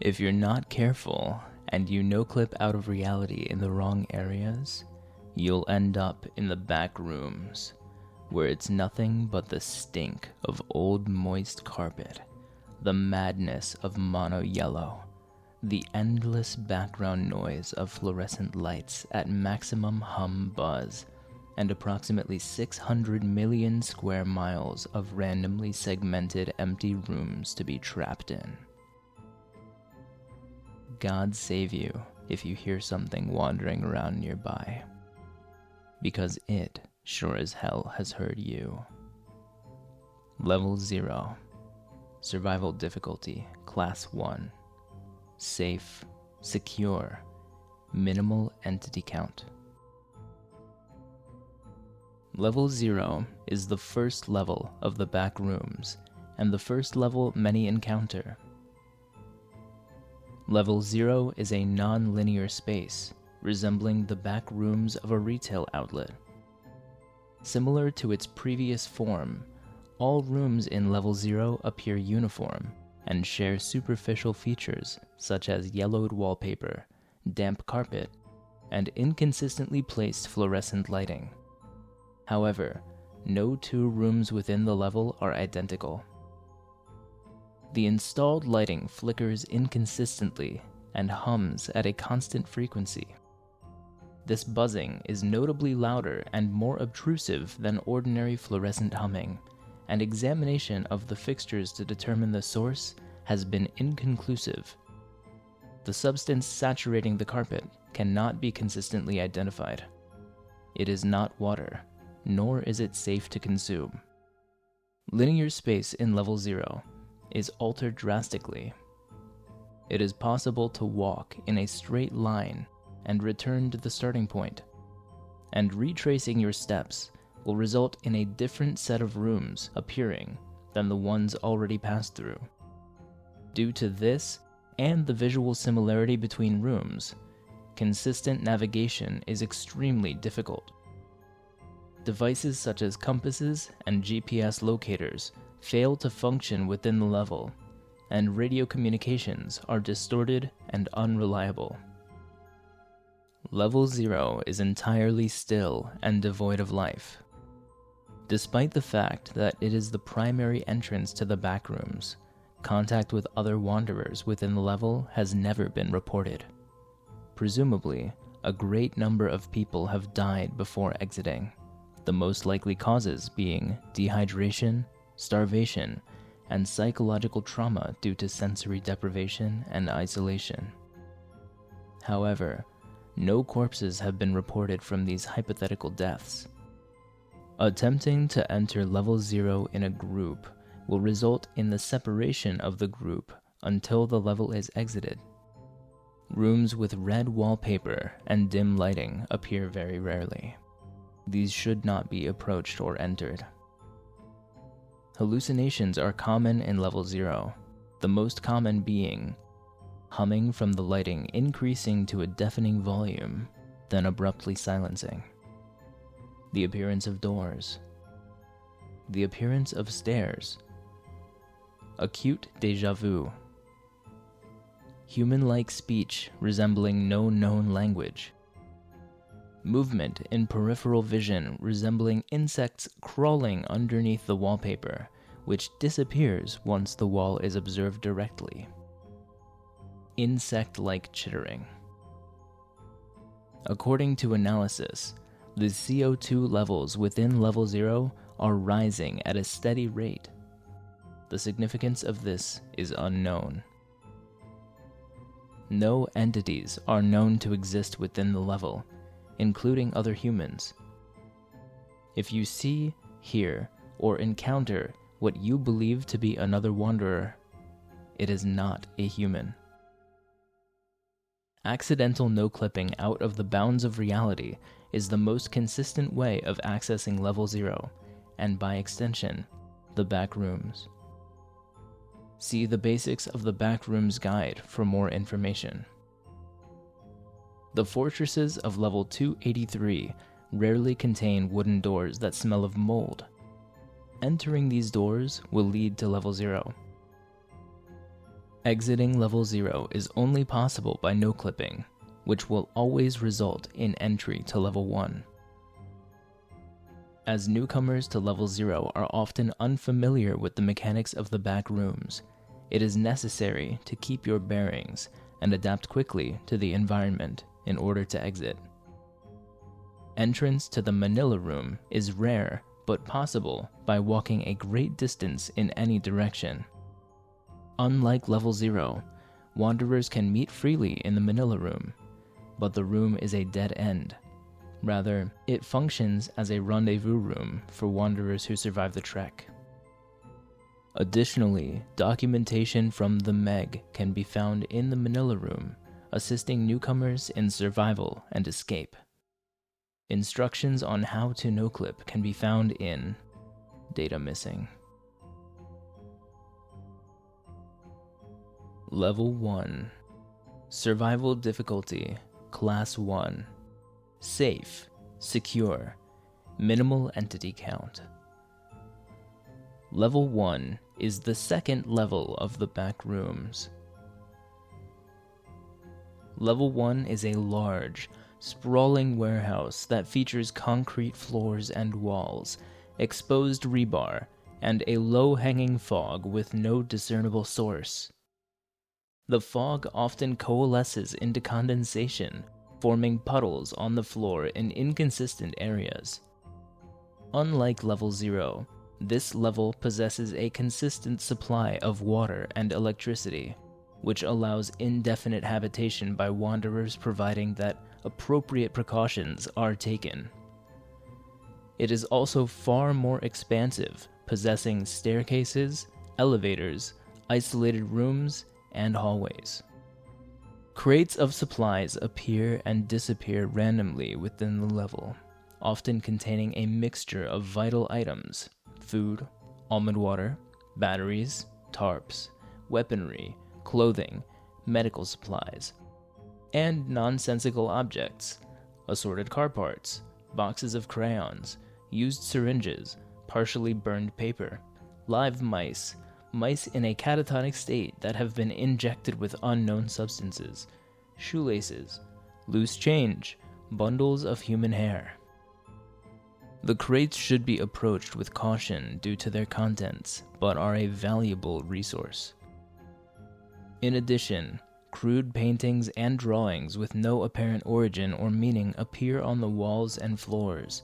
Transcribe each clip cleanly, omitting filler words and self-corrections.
If you're not careful and you no-clip out of reality in the wrong areas, you'll end up in the back rooms, where it's nothing but the stink of old moist carpet, the madness of mono yellow, the endless background noise of fluorescent lights at maximum hum buzz, and approximately 600 million square miles of randomly segmented empty rooms to be trapped in. God save you if you hear something wandering around nearby, because it sure as hell has heard you. Level 0. Survival difficulty, Class 1. Safe, secure, minimal entity count. Level 0 is the first level of the back rooms, and the first level many encounter. Level 0 is a non-linear space, resembling the back rooms of a retail outlet. Similar to its previous form, all rooms in Level 0 appear uniform and share superficial features such as yellowed wallpaper, damp carpet, and inconsistently placed fluorescent lighting. However, no two rooms within the level are identical. The installed lighting flickers inconsistently and hums at a constant frequency. This buzzing is notably louder and more obtrusive than ordinary fluorescent humming, and examination of the fixtures to determine the source has been inconclusive. The substance saturating the carpet cannot be consistently identified. It is not water, nor is it safe to consume. Linear space in Level 0 is altered drastically. It is possible to walk in a straight line and return to the starting point, and retracing your steps will result in a different set of rooms appearing than the ones already passed through. Due to this and the visual similarity between rooms, consistent navigation is extremely difficult. Devices such as compasses and GPS locators fail to function within the level, and radio communications are distorted and unreliable. Level 0 is entirely still and devoid of life. Despite the fact that it is the primary entrance to the backrooms, contact with other wanderers within the level has never been reported. Presumably, a great number of people have died before exiting, the most likely causes being dehydration, starvation, and psychological trauma due to sensory deprivation and isolation. However, no corpses have been reported from these hypothetical deaths. Attempting to enter Level 0 in a group will result in the separation of the group until the level is exited. Rooms with red wallpaper and dim lighting appear very rarely. These should not be approached or entered. Hallucinations are common in Level 0, the most common being humming from the lighting increasing to a deafening volume, then abruptly silencing. The appearance of doors. The appearance of stairs. Acute déjà vu. Human-like speech resembling no known language. Movement in peripheral vision resembling insects crawling underneath the wallpaper, which disappears once the wall is observed directly. Insect-like chittering. According to analysis, the CO2 levels within Level 0 are rising at a steady rate. The significance of this is unknown. No entities are known to exist within the level, including other humans. If you see, hear, or encounter what you believe to be another wanderer, it is not a human. Accidental no-clipping out of the bounds of reality is the most consistent way of accessing Level 0, and by extension, the back rooms. See the Basics of the Backrooms Guide for more information. The fortresses of Level 283 rarely contain wooden doors that smell of mold. Entering these doors will lead to Level 0. Exiting level 0 is only possible by no-clipping, which will always result in entry to level 1. As newcomers to level 0 are often unfamiliar with the mechanics of the back rooms, it is necessary to keep your bearings and adapt quickly to the environment in order to exit. Entrance to the Manila room is rare but possible by walking a great distance in any direction. Unlike level 0, wanderers can meet freely in the Manila room, but the room is a dead end. Rather, it functions as a rendezvous room for wanderers who survive the trek. Additionally, documentation from the Meg can be found in the Manila room, assisting newcomers in survival and escape. Instructions on how to no-clip can be found in Data Missing. Level 1. Survival Difficulty, Class 1. Safe, secure, minimal entity count. Level 1 is the second level of the back rooms. Level 1 is a large, sprawling warehouse that features concrete floors and walls, exposed rebar, and a low-hanging fog with no discernible source. The fog often coalesces into condensation, forming puddles on the floor in inconsistent areas. Unlike level 0, this level possesses a consistent supply of water and electricity, which allows indefinite habitation by wanderers providing that appropriate precautions are taken. It is also far more expansive, possessing staircases, elevators, isolated rooms, and hallways. Crates of supplies appear and disappear randomly within the level, often containing a mixture of vital items: food, almond water, batteries, tarps, weaponry, clothing, medical supplies, and nonsensical objects: assorted car parts, boxes of crayons, used syringes, partially burned paper, live mice in a catatonic state that have been injected with unknown substances, shoelaces, loose change, bundles of human hair. The crates should be approached with caution due to their contents, but are a valuable resource. In addition, crude paintings and drawings with no apparent origin or meaning appear on the walls and floors.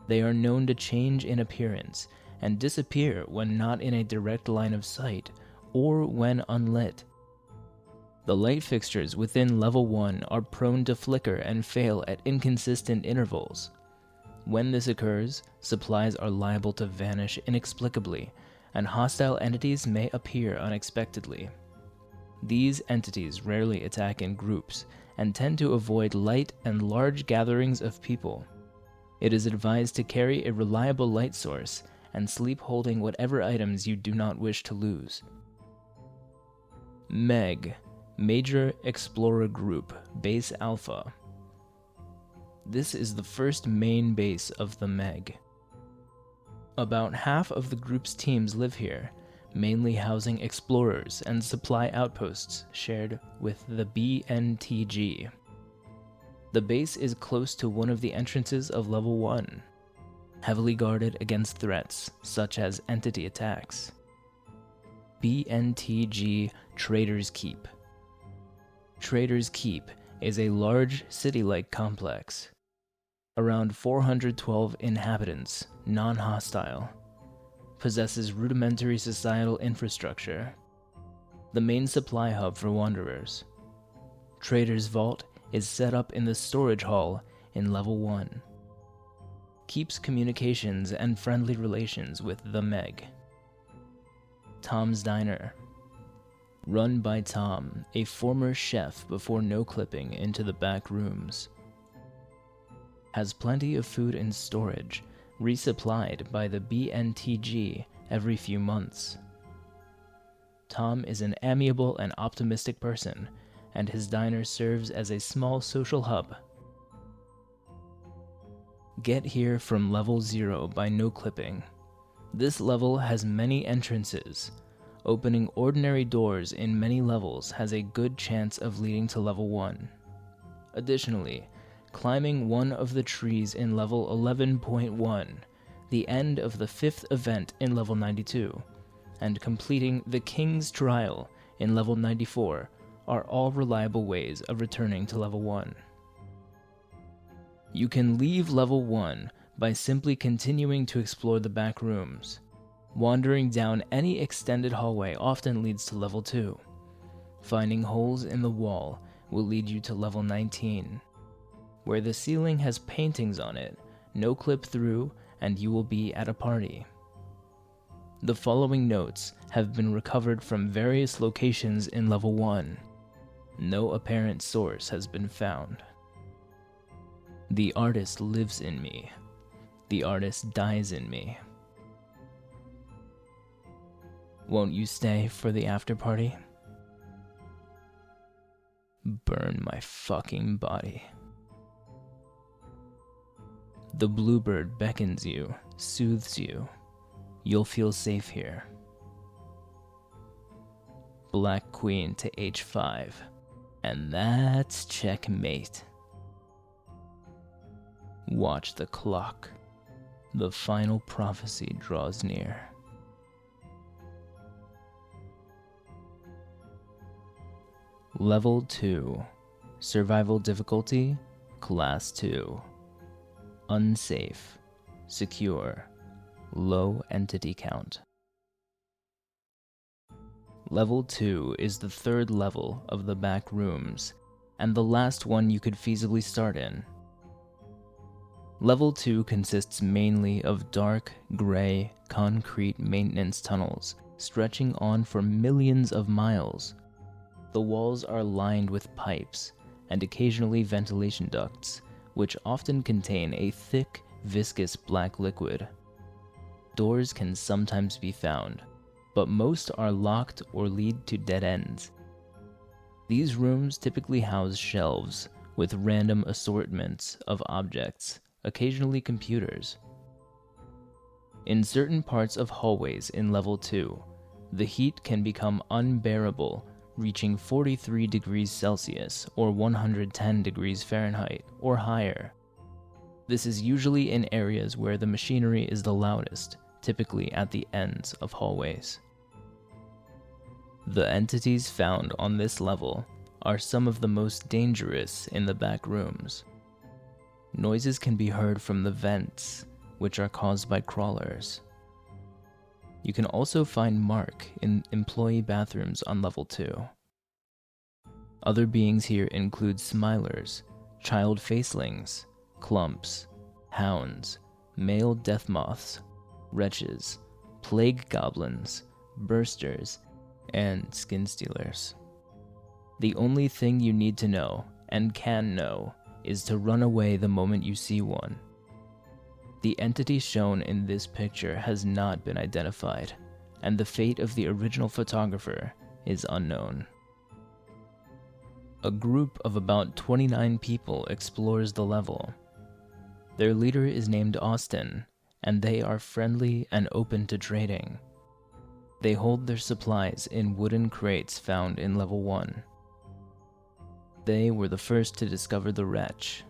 They are known to change in appearance and disappear when not in a direct line of sight or when unlit. The light fixtures within level 1 are prone to flicker and fail at inconsistent intervals. When this occurs, supplies are liable to vanish inexplicably, and hostile entities may appear unexpectedly. These entities rarely attack in groups and tend to avoid light and large gatherings of people. It is advised to carry a reliable light source and sleep holding whatever items you do not wish to lose. MEG, Major Explorer Group, Base Alpha. This is the first main base of the MEG. About half of the group's teams live here, mainly housing explorers and supply outposts shared with the BNTG. The base is close to one of the entrances of level 1, heavily guarded against threats such as entity attacks. BNTG Trader's Keep. Trader's Keep is a large city-like complex. Around 412 inhabitants, non-hostile. Possesses rudimentary societal infrastructure. The main supply hub for wanderers. Trader's Vault is set up in the storage hall in level 1. Keeps communications and friendly relations with the MEG. Tom's Diner. Run by Tom, a former chef before no-clipping into the back rooms. Has plenty of food in storage, resupplied by the BNTG every few months. Tom is an amiable and optimistic person, and his diner serves as a small social hub. Get here from level 0 by no-clipping. This level has many entrances, Opening ordinary doors in many levels has a good chance of leading to level 1. Additionally, climbing one of the trees in level 11.1, the end of the 5th event in level 92, and completing the King's Trial in level 94 are all reliable ways of returning to level 1. You can leave level 1 by simply continuing to explore the back rooms. Wandering down any extended hallway often leads to level 2. Finding holes in the wall will lead you to level 19. Where the ceiling has paintings on it, no clip through, and you will be at a party. The following notes have been recovered from various locations in level 1. No apparent source has been found. The artist lives in me. The artist dies in me. Won't you stay for the after party? Burn my fucking body. The bluebird beckons you, soothes you. You'll feel safe here. Black queen to h5. And that's checkmate. Watch the clock. The final prophecy draws near. Level 2. Survival difficulty, Class 2. Unsafe. Secure. Low entity count. Level 2 is the third level of the back rooms, and the last one you could feasibly start in. Level 2 consists mainly of dark, gray, concrete maintenance tunnels stretching on for millions of miles. The walls are lined with pipes and occasionally ventilation ducts, which often contain a thick, viscous black liquid. Doors can sometimes be found, but most are locked or lead to dead ends. These rooms typically house shelves with random assortments of objects, occasionally computers. In certain parts of hallways in level 2, the heat can become unbearable, reaching 43 degrees Celsius or 110 degrees Fahrenheit or higher. This is usually in areas where the machinery is the loudest, typically at the ends of hallways. The entities found on this level are some of the most dangerous in the back rooms. Noises can be heard from the vents, which are caused by crawlers. You can also find Mark in employee bathrooms on level 2. Other beings here include smilers, child facelings, clumps, hounds, male death moths, wretches, plague goblins, bursters, and skin stealers. The only thing you need to know, and can know, is to run away the moment you see one. The entity shown in this picture has not been identified, and the fate of the original photographer is unknown. A group of about 29 people explores the level. Their leader is named Austin, and they are friendly and open to trading. They hold their supplies in wooden crates found in level 1. They were the first to discover the wretch.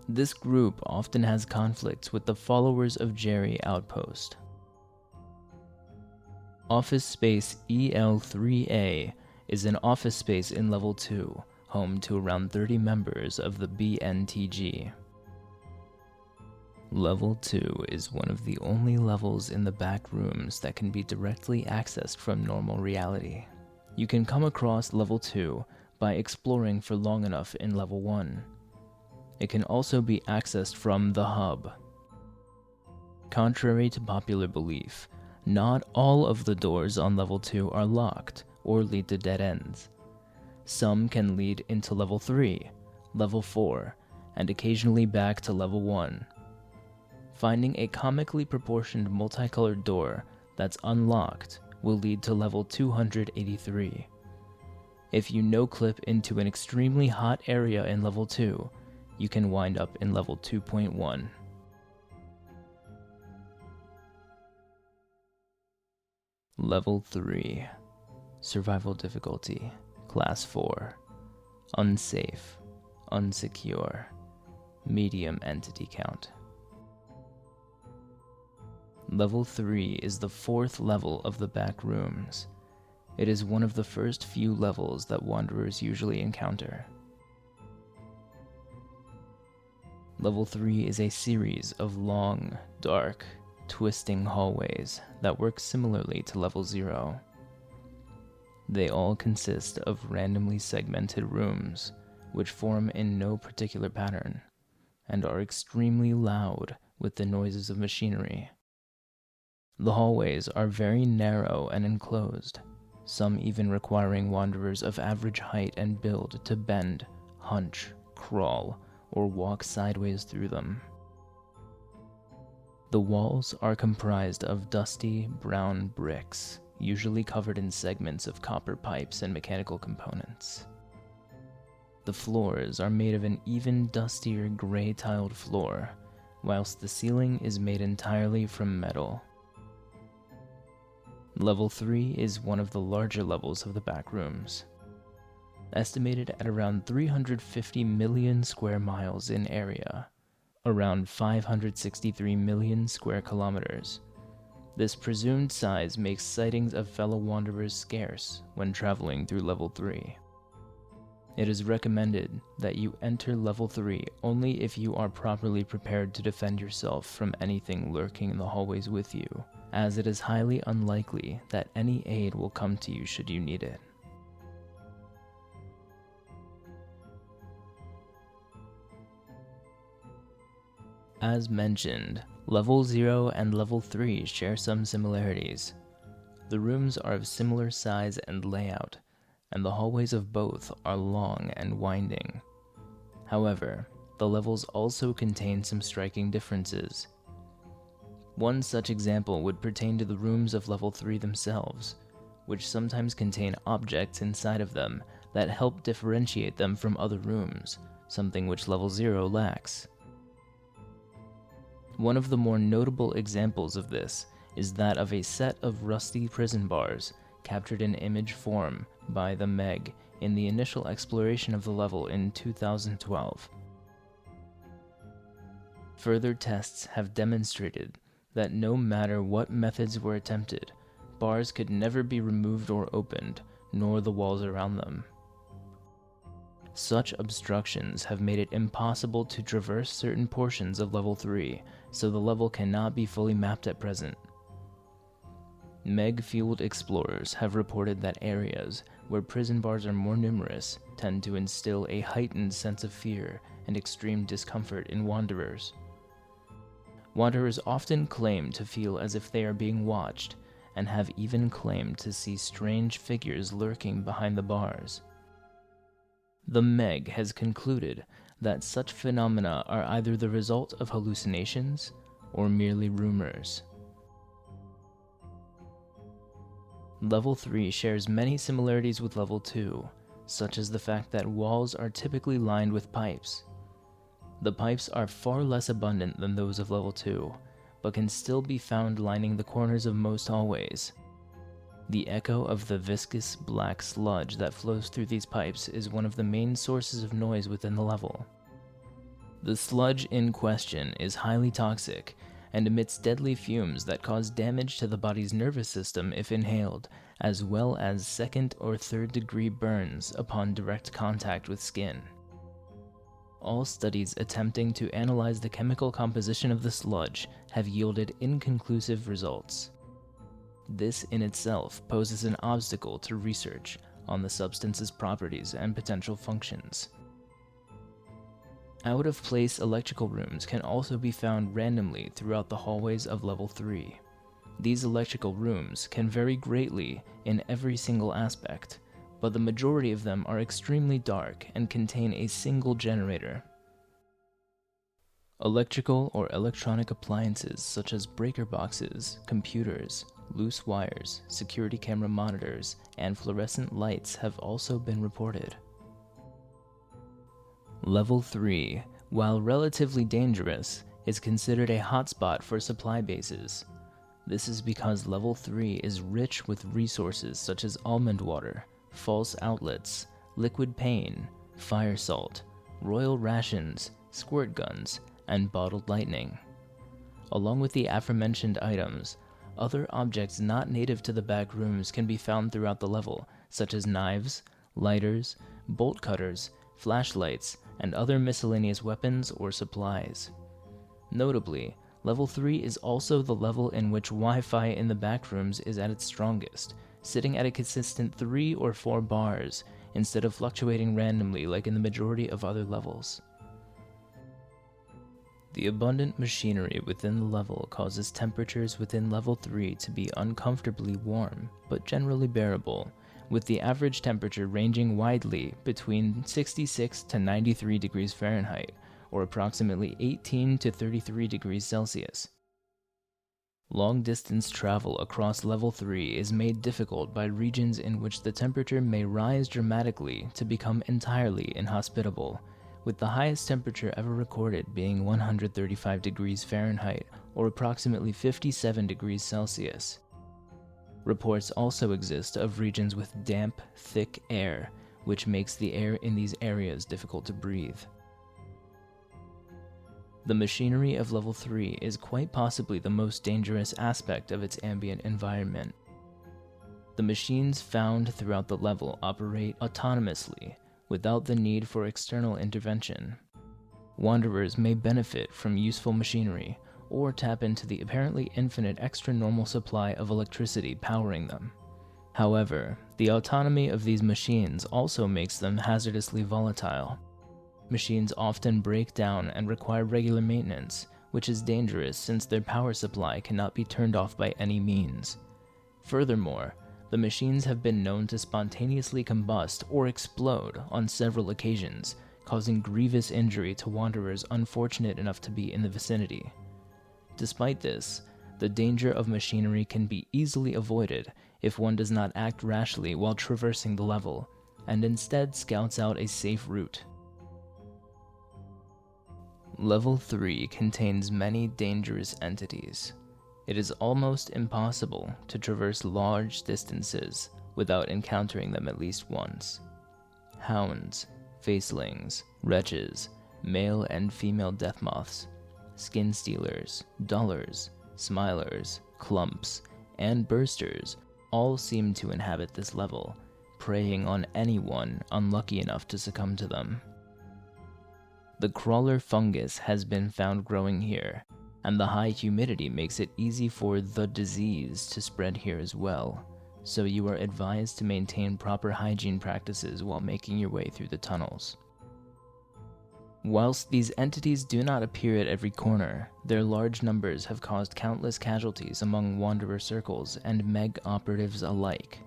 This group often has conflicts with the followers of Jerry Outpost. Office Space EL3A is an office space in level 2, home to around 30 members of the BNTG. Level 2 is one of the only levels in the back rooms that can be directly accessed from normal reality. You can come across level 2 by exploring for long enough in level 1. It can also be accessed from the hub. Contrary to popular belief, not all of the doors on level 2 are locked or lead to dead ends. Some can lead into level 3, level 4, and occasionally back to level 1. Finding a comically proportioned multicolored door that's unlocked will lead to level 283. If you no-clip into an extremely hot area in level 2, you can wind up in level 2.1. Level 3. Survival difficulty, Class 4. Unsafe, unsecure, medium entity count. Level 3 is the 4th level of the Backrooms. It is one of the first few levels that wanderers usually encounter. Level 3 is a series of long, dark, twisting hallways that work similarly to Level 0. They all consist of randomly segmented rooms, which form in no particular pattern, and are extremely loud with the noises of machinery. The hallways are very narrow and enclosed, some even requiring wanderers of average height and build to bend, hunch, crawl, or walk sideways through them. The walls are comprised of dusty, brown bricks, usually covered in segments of copper pipes and mechanical components. The floors are made of an even dustier gray-tiled floor, whilst the ceiling is made entirely from metal. Level 3 is one of the larger levels of the Backrooms, estimated at around 350 million square miles in area, around 563 million square kilometers. This presumed size makes sightings of fellow wanderers scarce when traveling through Level 3. It is recommended that you enter Level 3 only if you are properly prepared to defend yourself from anything lurking in the hallways with you, as it is highly unlikely that any aid will come to you should you need it. As mentioned, Level 0 and Level 3 share some similarities. The rooms are of similar size and layout, and the hallways of both are long and winding. However, the levels also contain some striking differences. One such example would pertain to the rooms of Level 3 themselves, which sometimes contain objects inside of them that help differentiate them from other rooms, something which Level 0 lacks. One of the more notable examples of this is that of a set of rusty prison bars captured in image form by the Meg in the initial exploration of the level in 2012. Further tests have demonstrated that no matter what methods were attempted, bars could never be removed or opened, nor the walls around them. Such obstructions have made it impossible to traverse certain portions of Level 3, so the level cannot be fully mapped at present. Meg-fueled explorers have reported that areas where prison bars are more numerous tend to instill a heightened sense of fear and extreme discomfort in wanderers. Wanderers often claim to feel as if they are being watched, and have even claimed to see strange figures lurking behind the bars. The Meg has concluded that such phenomena are either the result of hallucinations or merely rumors. Level 3 shares many similarities with Level 2, such as the fact that walls are typically lined with pipes. The pipes are far less abundant than those of Level 2, but can still be found lining the corners of most hallways. The echo of the viscous black sludge that flows through these pipes is one of the main sources of noise within the level. The sludge in question is highly toxic and emits deadly fumes that cause damage to the body's nervous system if inhaled, as well as second or third degree burns upon direct contact with skin. All studies attempting to analyze the chemical composition of the sludge have yielded inconclusive results. This in itself poses an obstacle to research on the substance's properties and potential functions. Out-of-place electrical rooms can also be found randomly throughout the hallways of Level 3. These electrical rooms can vary greatly in every single aspect, but the majority of them are extremely dark and contain a single generator. Electrical or electronic appliances such as breaker boxes, computers, loose wires, security camera monitors, and fluorescent lights have also been reported. Level 3, while relatively dangerous, is considered a hotspot for supply bases. This is because level 3 is rich with resources such as almond water, false outlets, liquid pain, fire salt, royal rations, squirt guns, and bottled lightning. Along with the aforementioned items, other objects not native to the Backrooms can be found throughout the level, such as knives, lighters, bolt cutters, flashlights, and other miscellaneous weapons or supplies. Notably, level 3 is also the level in which Wi-Fi in the Backrooms is at its strongest, sitting at a consistent 3 or 4 bars, instead of fluctuating randomly like in the majority of other levels. The abundant machinery within the level causes temperatures within level 3 to be uncomfortably warm, but generally bearable, with the average temperature ranging widely between 66 to 93 degrees Fahrenheit, or approximately 18 to 33 degrees Celsius. Long-distance travel across level 3 is made difficult by regions in which the temperature may rise dramatically to become entirely inhospitable, with the highest temperature ever recorded being 135 degrees Fahrenheit, or approximately 57 degrees Celsius. Reports also exist of regions with damp, thick air, which makes the air in these areas difficult to breathe. The machinery of level 3 is quite possibly the most dangerous aspect of its ambient environment. The machines found throughout the level operate autonomously, without the need for external intervention. Wanderers may benefit from useful machinery, or tap into the apparently infinite extra-normal supply of electricity powering them. However, the autonomy of these machines also makes them hazardously volatile. Machines often break down and require regular maintenance, which is dangerous since their power supply cannot be turned off by any means. Furthermore, the machines have been known to spontaneously combust or explode on several occasions, causing grievous injury to wanderers unfortunate enough to be in the vicinity. Despite this, the danger of machinery can be easily avoided if one does not act rashly while traversing the level, and instead scouts out a safe route. Level 3 contains many dangerous entities. It is almost impossible to traverse large distances without encountering them at least once. Hounds, facelings, wretches, male and female death moths, skin stealers, dullers, smilers, clumps, and bursters all seem to inhabit this level, preying on anyone unlucky enough to succumb to them. The crawler fungus has been found growing here, and the high humidity makes it easy for the disease to spread here as well, so you are advised to maintain proper hygiene practices while making your way through the tunnels. Whilst these entities do not appear at every corner, their large numbers have caused countless casualties among wanderer circles and Meg operatives alike.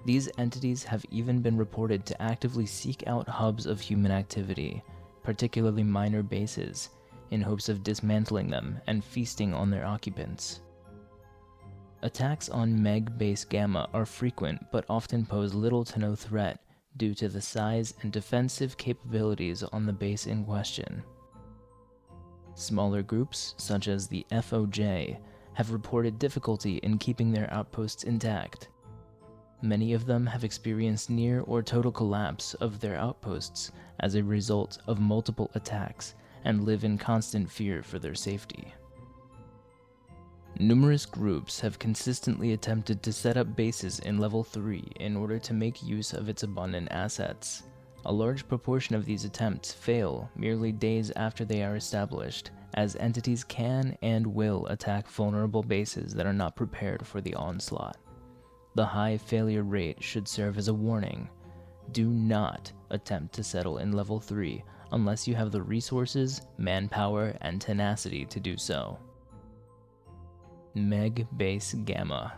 These entities have even been reported to actively seek out hubs of human activity, particularly minor bases, in hopes of dismantling them and feasting on their occupants. Attacks on Meg Base Gamma are frequent but often pose little to no threat due to the size and defensive capabilities on the base in question. Smaller groups, such as the FOJ, have reported difficulty in keeping their outposts intact. Many of them have experienced near or total collapse of their outposts as a result of multiple attacks and live in constant fear for their safety. Numerous groups have consistently attempted to set up bases in level 3 in order to make use of its abundant assets. A large proportion of these attempts fail merely days after they are established, as entities can and will attack vulnerable bases that are not prepared for the onslaught. The high failure rate should serve as a warning. Do not attempt to settle in level 3 unless you have the resources, manpower, and tenacity to do so. Meg Base Gamma.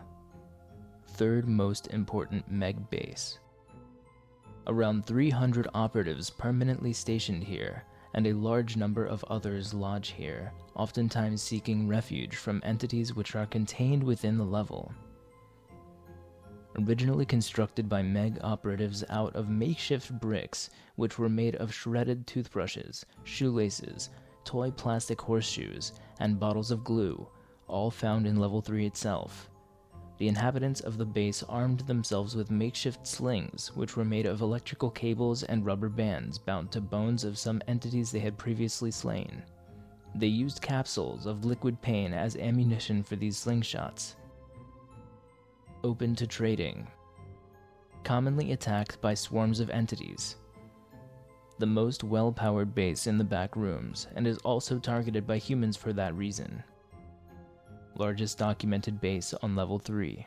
Third most important Meg Base. Around 300 operatives permanently stationed here, and a large number of others lodge here, oftentimes seeking refuge from entities which are contained within the level. Originally constructed by Meg operatives out of makeshift bricks, which were made of shredded toothbrushes, shoelaces, toy plastic horseshoes, and bottles of glue, all found in level 3 itself. The inhabitants of the base armed themselves with makeshift slings, which were made of electrical cables and rubber bands bound to bones of some entities they had previously slain. They used capsules of liquid pain as ammunition for these slingshots. Open to trading. Commonly attacked by swarms of entities. The most well-powered base in the Backrooms, and is also targeted by humans for that reason. Largest documented base on level 3.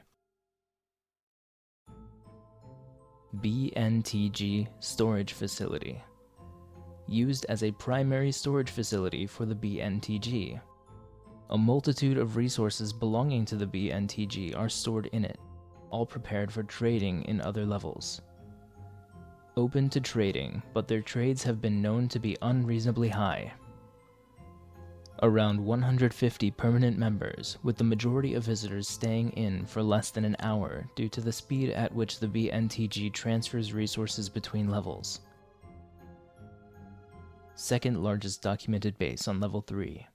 BNTG Storage Facility. Used as a primary storage facility for the BNTG. A multitude of resources belonging to the BNTG are stored in it, all prepared for trading in other levels. Open to trading, but their trades have been known to be unreasonably high. Around 150 permanent members, with the majority of visitors staying in for less than an hour due to the speed at which the BNTG transfers resources between levels. Second largest documented base on level 3.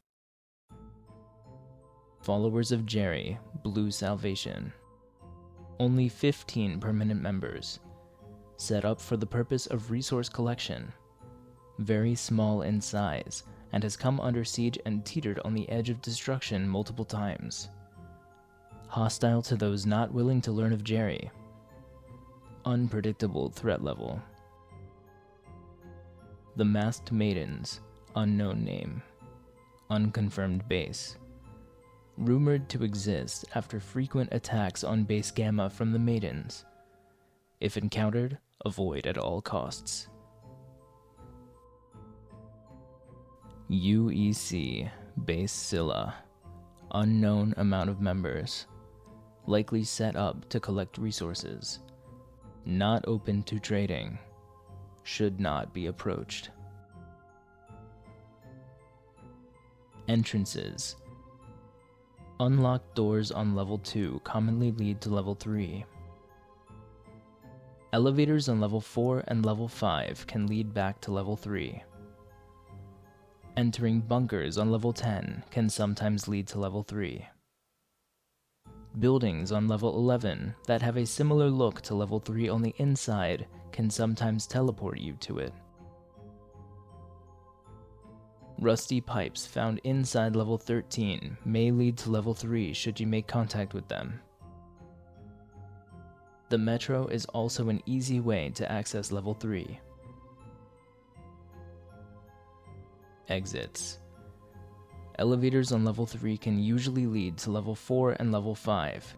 Followers of Jerry, Blue Salvation. Only 15 permanent members. Set up for the purpose of resource collection. Very small in size, and has come under siege and teetered on the edge of destruction multiple times. Hostile to those not willing to learn of Jerry. Unpredictable threat level. The Masked Maidens, unknown name. Unconfirmed base. Rumored to exist after frequent attacks on base Gamma from the Maidens. If encountered, avoid at all costs. UEC Base Scylla. Unknown amount of members. Likely set up to collect resources. Not open to trading. Should not be approached. Entrances. Unlocked doors on level 2 commonly lead to level 3. Elevators on level 4 and level 5 can lead back to level 3. Entering bunkers on level 10 can sometimes lead to level 3. Buildings on level 11 that have a similar look to level 3 on the inside can sometimes teleport you to it. Rusty pipes found inside level 13 may lead to level 3 should you make contact with them. The metro is also an easy way to access level 3. Exits. Elevators on level 3 can usually lead to level 4 and level 5.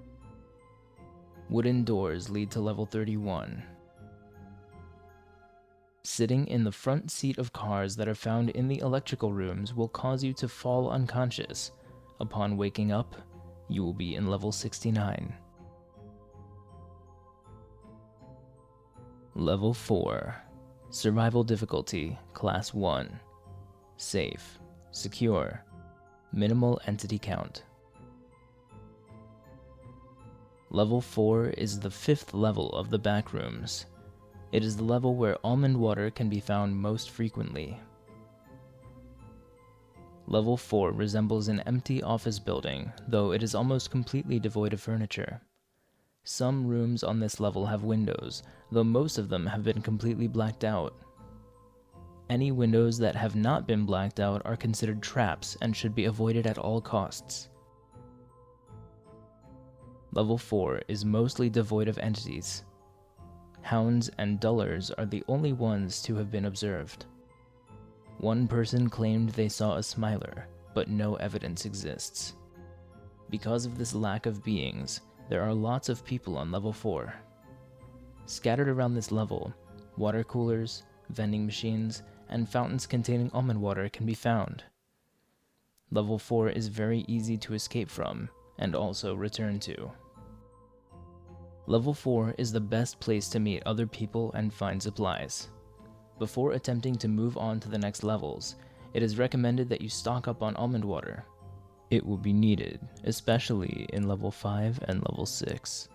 Wooden doors lead to level 31. Sitting in the front seat of cars that are found in the electrical rooms will cause you to fall unconscious. Upon waking up, you will be in level 69. Level 4. Survival difficulty, Class 1. Safe. Secure. Minimal entity count. Level 4 is the 5th level of the Backrooms. It is the level where almond water can be found most frequently. Level 4 resembles an empty office building, though it is almost completely devoid of furniture. Some rooms on this level have windows, though most of them have been completely blacked out. Any windows that have not been blacked out are considered traps and should be avoided at all costs. Level 4 is mostly devoid of entities. Hounds and dullars are the only ones to have been observed. One person claimed they saw a smiler, but no evidence exists. Because of this lack of beings, there are lots of people on level 4. Scattered around this level, water coolers, vending machines, and fountains containing almond water can be found. Level 4 is very easy to escape from, and also return to. Level 4 is the best place to meet other people and find supplies. Before attempting to move on to the next levels, it is recommended that you stock up on almond water. It will be needed, especially in level 5 and level 6.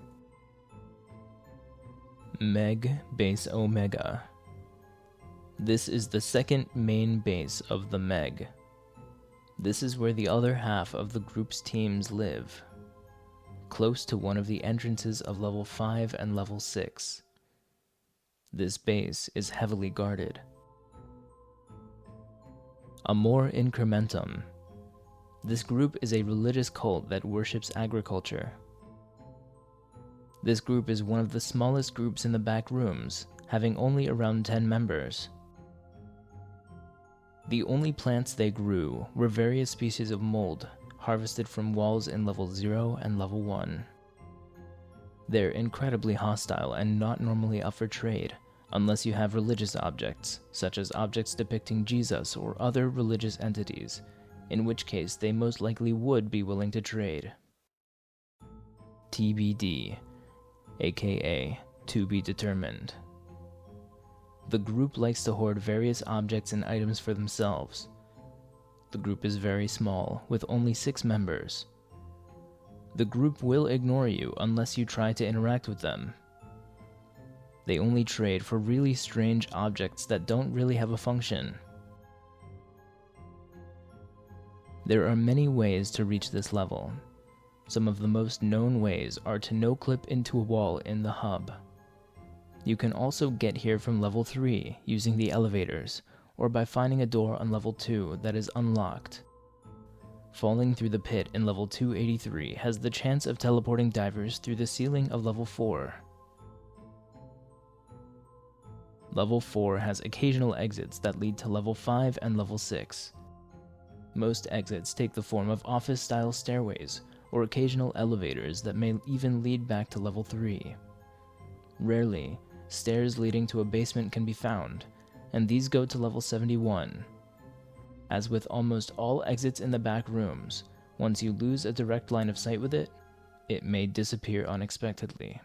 Meg Base Omega. This is the second main base of the Meg. This is where the other half of the group's teams live, close to one of the entrances of level 5 and level 6. This base is heavily guarded. Amor Incrementum. This group is a religious cult that worships agriculture. This group is one of the smallest groups in the Backrooms, having only around 10 members. The only plants they grew were various species of mold, harvested from walls in level 0 and level 1. They're incredibly hostile and not normally up for trade, unless you have religious objects, such as objects depicting Jesus or other religious entities, in which case they most likely would be willing to trade. TBD, aka to be determined. The group likes to hoard various objects and items for themselves. The group is very small, with only 6 members. The group will ignore you unless you try to interact with them. They only trade for really strange objects that don't really have a function. There are many ways to reach this level. Some of the most known ways are to no-clip into a wall in the hub. You can also get here from level 3 using the elevators, or by finding a door on level 2 that is unlocked. Falling through the pit in level 283 has the chance of teleporting divers through the ceiling of level 4. Level 4 has occasional exits that lead to level 5 and level 6. Most exits take the form of office-style stairways, or occasional elevators that may even lead back to level 3. Rarely, stairs leading to a basement can be found, and these go to level 71. As with almost all exits in the back rooms, once you lose a direct line of sight with it, it may disappear unexpectedly.